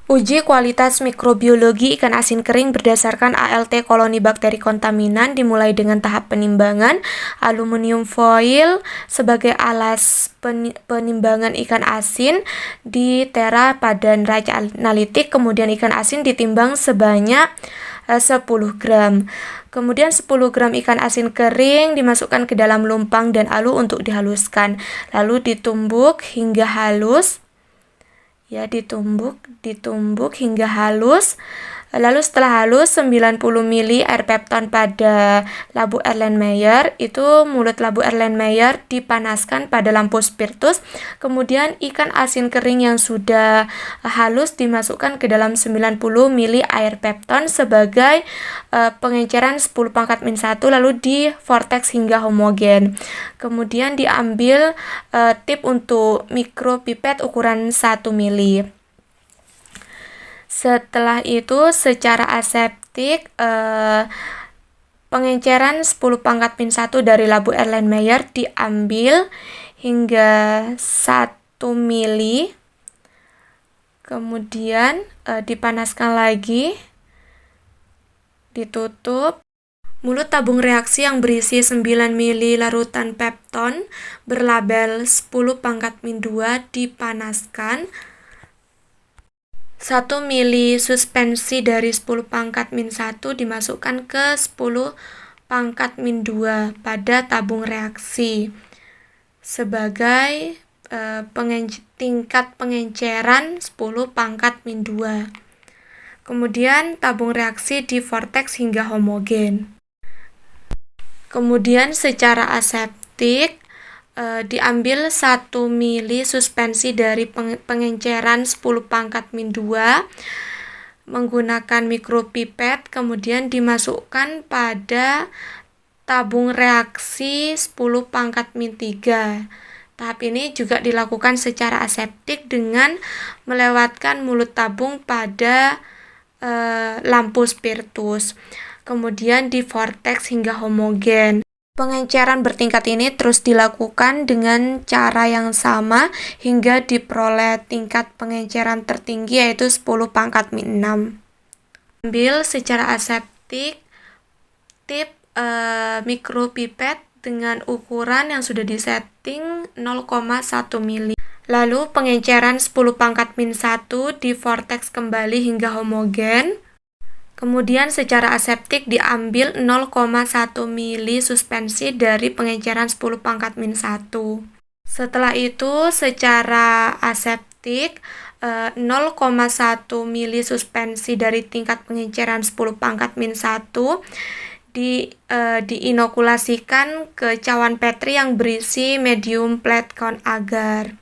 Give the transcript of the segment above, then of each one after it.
Uji kualitas mikrobiologi ikan asin kering berdasarkan ALT koloni bakteri kontaminan dimulai dengan tahap penimbangan aluminium foil sebagai alas penimbangan ikan asin di tera pada neraca analitik. Kemudian ikan asin ditimbang sebanyak 10 gram. Kemudian 10 gram ikan asin kering dimasukkan ke dalam lumpang dan alu untuk dihaluskan. Lalu ditumbuk hingga halus. Ya, ditumbuk hingga halus. Lalu setelah halus 90 ml air pepton pada labu Erlenmeyer, itu mulut labu Erlenmeyer dipanaskan pada lampu spiritus. Kemudian ikan asin kering yang sudah halus dimasukkan ke dalam 90 ml air pepton sebagai pengenceran 10⁻⁻1 lalu di vortex hingga homogen. Kemudian diambil tip untuk mikropipet ukuran 1 ml. Setelah itu secara aseptik pengenceran 10⁻⁻1 dari labu Erlenmeyer diambil hingga 1 ml. Kemudian dipanaskan lagi, ditutup. Mulut tabung reaksi yang berisi 9 ml larutan pepton berlabel 10⁻2 dipanaskan. 1 ml suspensi dari 10⁻⁻1 dimasukkan ke 10⁻2 pada tabung reaksi sebagai tingkat pengenceran 10⁻2. Kemudian tabung reaksi di vortex hingga homogen. Kemudian secara aseptik diambil 1 ml suspensi dari pengenceran 10⁻2 menggunakan mikropipet, kemudian dimasukkan pada tabung reaksi 10⁻3. Tahap ini juga dilakukan secara aseptik dengan melewatkan mulut tabung pada lampu spiritus, kemudian di vortex hingga homogen. Pengenceran bertingkat ini terus dilakukan dengan cara yang sama hingga diperoleh tingkat pengenceran tertinggi yaitu 10⁻6. Ambil secara aseptik tip mikropipet dengan ukuran yang sudah disetting 0,1 ml. Lalu pengenceran 10⁻1 di vortex kembali hingga homogen. Kemudian secara aseptik diambil 0,1 ml suspensi dari pengenceran 10⁻1. Setelah itu secara aseptik 0,1 ml suspensi dari tingkat pengenceran 10⁻1 diinokulasikan ke cawan Petri yang berisi medium plate count agar.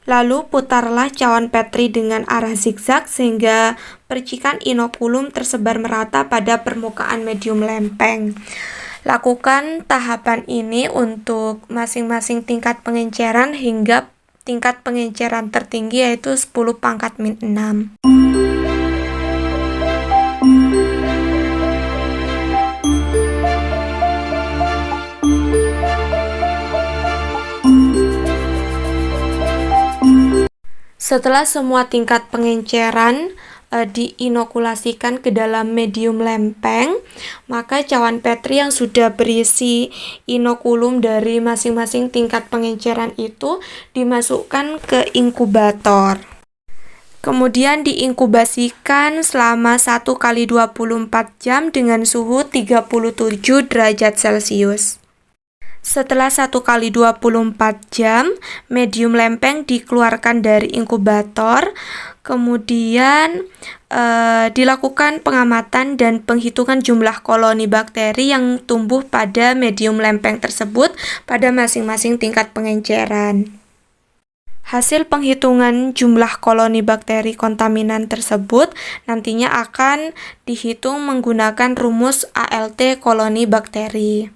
Lalu putarlah cawan Petri dengan arah zigzag sehingga percikan inokulum tersebar merata pada permukaan medium lempeng. Lakukan tahapan ini untuk masing-masing tingkat pengenceran hingga tingkat pengenceran tertinggi yaitu 10⁻6. Setelah semua tingkat pengenceran diinokulasikan ke dalam medium lempeng, maka cawan Petri yang sudah berisi inokulum dari masing-masing tingkat pengenceran itu dimasukkan ke inkubator. Kemudian diinkubasikan selama 1 kali 24 jam dengan suhu 37 derajat Celcius. Setelah 1 kali 24 jam, medium lempeng dikeluarkan dari inkubator, kemudian dilakukan pengamatan dan penghitungan jumlah koloni bakteri yang tumbuh pada medium lempeng tersebut pada masing-masing tingkat pengenceran. Hasil penghitungan jumlah koloni bakteri kontaminan tersebut nantinya akan dihitung menggunakan rumus ALT koloni bakteri.